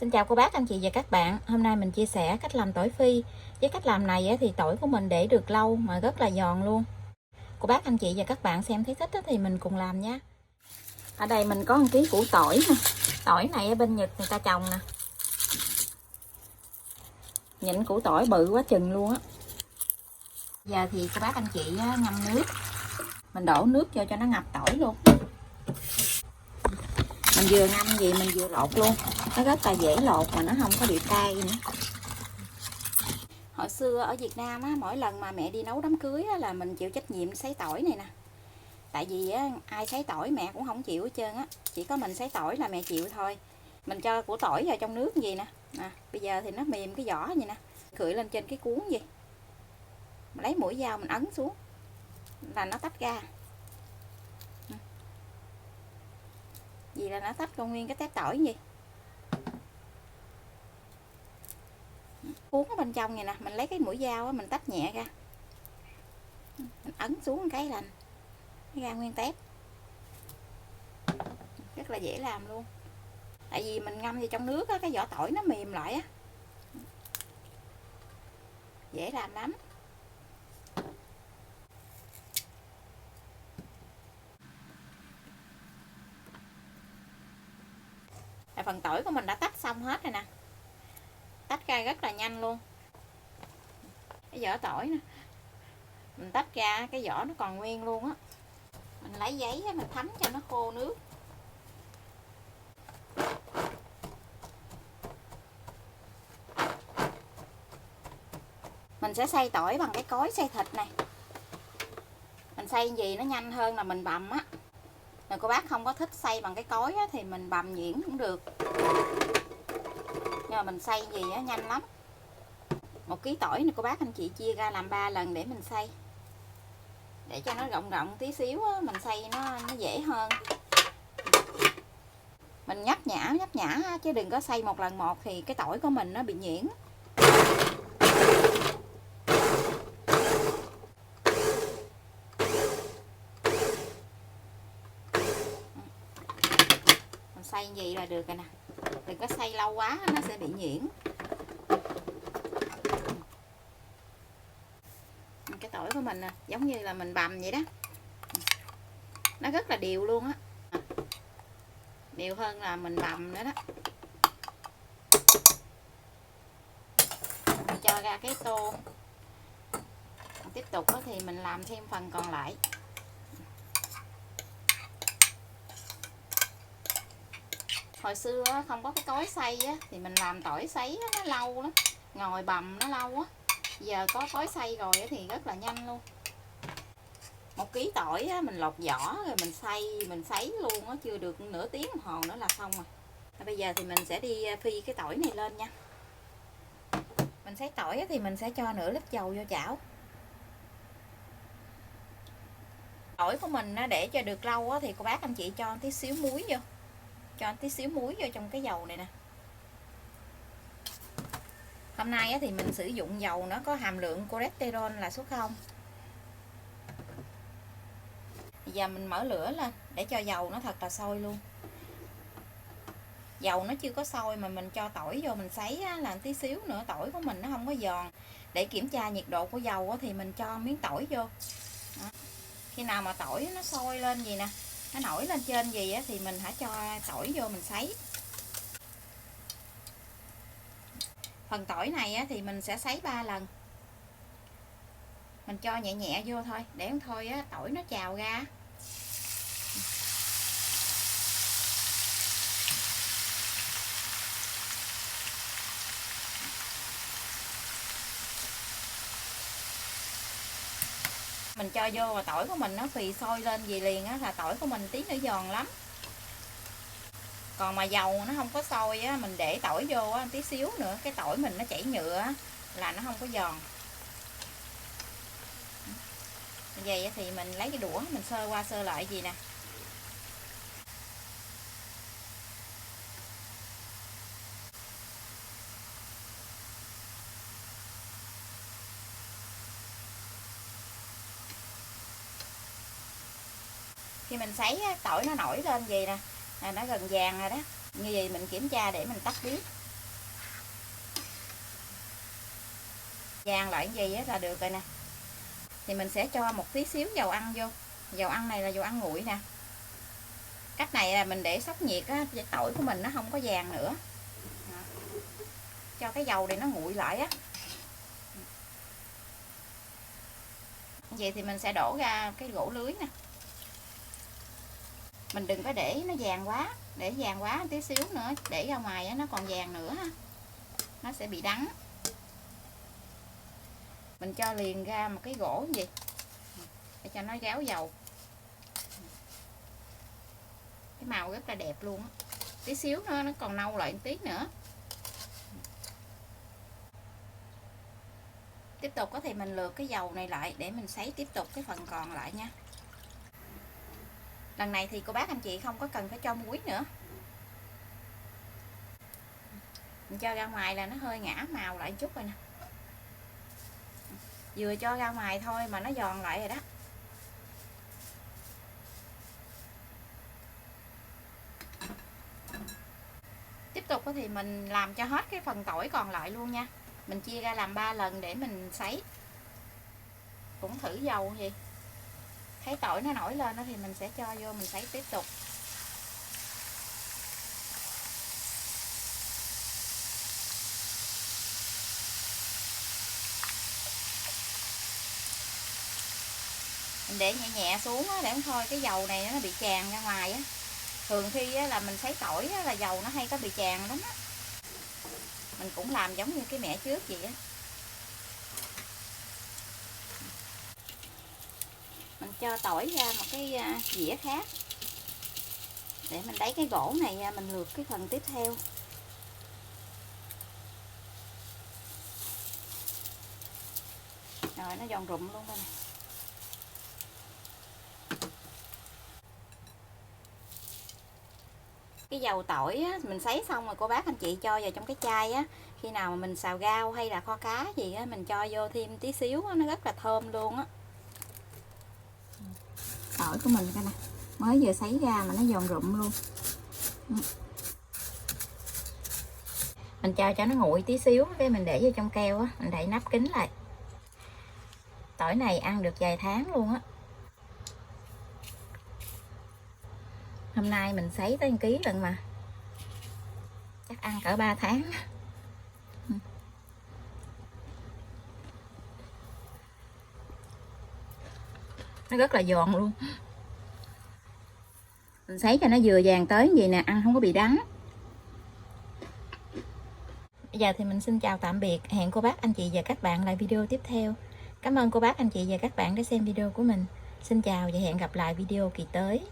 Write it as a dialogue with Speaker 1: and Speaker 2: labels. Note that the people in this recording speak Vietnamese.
Speaker 1: Xin chào cô bác, anh chị và các bạn. Hôm nay mình chia sẻ cách làm tỏi phi. Với cách làm này thì tỏi của mình để được lâu mà rất là giòn luôn. Cô bác, anh chị và các bạn xem thấy thích thì mình cùng làm nha. Ở đây mình có 1 ký củ tỏi nè. Tỏi này ở bên Nhật người ta trồng nè. Nhịn củ tỏi bự quá chừng luôn á. Giờ thì cô bác anh chị ngâm nước. Mình đổ nước vô cho nó ngập tỏi luôn. Mình vừa ngâm gì mình vừa lột luôn. Nó rất là dễ lột mà nó không có bị cay nữa. Hồi xưa ở Việt Nam á, mỗi lần mà mẹ đi nấu đám cưới á, là mình chịu trách nhiệm sấy tỏi này nè. Tại vì á, ai sấy tỏi mẹ cũng không chịu hết trơn á. Chỉ có mình sấy tỏi là mẹ chịu thôi. Mình cho củ tỏi vào trong nước gì nè. Bây giờ thì nó mềm cái vỏ vậy nè. Khựi lên trên cái cuốn gì. Mình lấy mũi dao mình ấn xuống là nó tách ra. Vì là nó tách con nguyên cái tép tỏi gì. Cuốn ở bên trong này nè, mình lấy cái mũi dao á, mình tách nhẹ ra. Mình ấn xuống một cái là ra nguyên tép. Rất là dễ làm luôn. Tại vì mình ngâm vào trong nước á, cái vỏ tỏi nó mềm lại á. Dễ làm lắm. Phần tỏi của mình đã tách xong hết rồi nè. Tách ra rất là nhanh luôn. Cái vỏ tỏi nè, mình tách ra cái vỏ nó còn nguyên luôn á. Mình lấy giấy mình thấm cho nó khô nước. Mình sẽ xay tỏi bằng cái cối xay thịt này. Mình xay gì nó nhanh hơn là mình bằm á. Rồi cô bác không có thích xay bằng cái cối á, thì mình bằm nhuyễn cũng được. Nhưng mà mình xay gì á nhanh lắm. 1 ký tỏi này cô bác anh chị chia ra làm 3 lần để mình xay. Để cho nó rộng rộng tí xíu á, mình xay nó dễ hơn. Mình nhấp nhả chứ đừng có xay một lần một thì cái tỏi của mình nó bị nhuyễn. Mình xay gì là được rồi nè. Đừng có xay lâu quá nó sẽ bị nhuyễn. Cái tỏi của mình giống như là mình bằm vậy đó. Nó rất là đều luôn á. Đều hơn là mình bằm nữa đó. Mình cho ra cái tô. Tiếp tục thì mình làm thêm phần còn lại. Hồi xưa không có cái cối xay á, thì mình làm tỏi sấy nó lâu lắm. Ngồi bằm nó lâu á. Giờ có cối xay rồi thì rất là nhanh luôn. 1 ký tỏi mình lột vỏ rồi mình sấy luôn á, chưa được nửa tiếng đồng hồ nữa là xong rồi. Bây giờ thì mình sẽ đi phi cái tỏi này lên nha. Mình sấy tỏi thì mình sẽ cho nửa lít dầu vô chảo. Tỏi của mình để cho được lâu thì cô bác anh chị cho tí xíu muối vô. Cho tí xíu muối vô trong cái dầu này nè. Hôm nay thì mình sử dụng dầu nó có hàm lượng cholesterol là số 0. Bây giờ mình mở lửa lên để cho dầu nó thật là sôi luôn. Dầu nó chưa có sôi mà mình cho tỏi vô mình sấy là tí xíu nữa tỏi của mình nó không có giòn. Để kiểm tra nhiệt độ của dầu thì mình cho miếng tỏi vô. Đó. Khi nào mà tỏi nó sôi lên gì nè, nó nổi lên trên gì thì mình hãy cho tỏi vô mình sấy. Phần tỏi này thì mình sẽ sấy 3 lần. Mình cho nhẹ nhẹ vô thôi, để thôi tỏi nó trào ra. Mình cho vô và tỏi của mình nó phì sôi lên gì liền là tỏi của mình tí nữa giòn lắm. Còn mà dầu nó không có sôi mình để tỏi vô tí xíu nữa cái tỏi mình nó chảy nhựa là nó không có giòn. Vậy thì mình lấy cái đũa mình sơ qua sơ lại gì nè. Khi mình sấy tỏi nó nổi lên gì nè, nó gần vàng rồi đó. Như vậy mình kiểm tra để mình tắt bếp. Vàng lại gì á là được rồi nè. Thì mình sẽ cho một tí xíu dầu ăn vô. Dầu ăn này là dầu ăn nguội nè. Cách này là mình để sốc nhiệt á, tỏi của mình nó không có vàng nữa. Đó. Cho cái dầu này nó nguội lại á. Vậy thì mình sẽ đổ ra cái gỗ lưới nè. Mình đừng có để nó vàng quá, để vàng quá tí xíu nữa, để ra ngoài á, nó còn vàng nữa ha. Nó sẽ bị đắng. Mình cho liền ra một cái gỗ gì để cho nó ráo dầu. Cái màu rất là đẹp luôn á. Tí xíu nữa nó còn nâu lại một tí nữa. Tiếp tục có thì mình lượt cái dầu này lại để mình sấy tiếp tục cái phần còn lại nha. Lần này thì cô bác anh chị không có cần phải cho muối nữa. Mình cho ra ngoài là nó hơi ngã màu lại chút rồi nè. Vừa cho ra ngoài thôi mà nó giòn lại rồi đó. Tiếp tục thì mình làm cho hết cái phần tỏi còn lại luôn nha. Mình chia ra làm 3 lần để mình sấy. Cũng thử dầu gì. Thấy tỏi nó nổi lên đó thì mình sẽ cho vô mình sấy tiếp tục. Mình để nhẹ nhẹ xuống để không thôi cái dầu này nó bị tràn ra ngoài á. Thường khi là mình sấy tỏi là dầu nó hay có bị tràn lắm á. Mình cũng làm giống như cái mẻ trước vậy á. Mình cho tỏi ra một cái dĩa khác để mình lấy cái gỗ này ra mình lượt cái phần tiếp theo. Rồi nó giòn rụm luôn đây này. Cái dầu tỏi á, mình sấy xong rồi cô bác anh chị cho vào trong cái chai á. Khi nào mà mình xào rau hay là kho cá gì á, mình cho vô thêm tí xíu á, nó rất là thơm luôn á. Tỏi của mình coi nè, mới vừa sấy ra mà nó giòn rụm luôn. Mình cho nó nguội tí xíu cái mình để vô trong keo á, mình đậy nắp kín lại. Tỏi này ăn được vài tháng luôn á. Hôm nay mình sấy tới 1 ký lần mà. Chắc ăn cỡ 3 tháng. Nó rất là giòn luôn. Mình sấy cho nó vừa vàng tới vậy nè, ăn không có bị đắng. Bây giờ thì mình xin chào tạm biệt. Hẹn cô bác anh chị và các bạn lại video tiếp theo. Cảm ơn cô bác anh chị và các bạn đã xem video của mình. Xin chào và hẹn gặp lại video kỳ tới.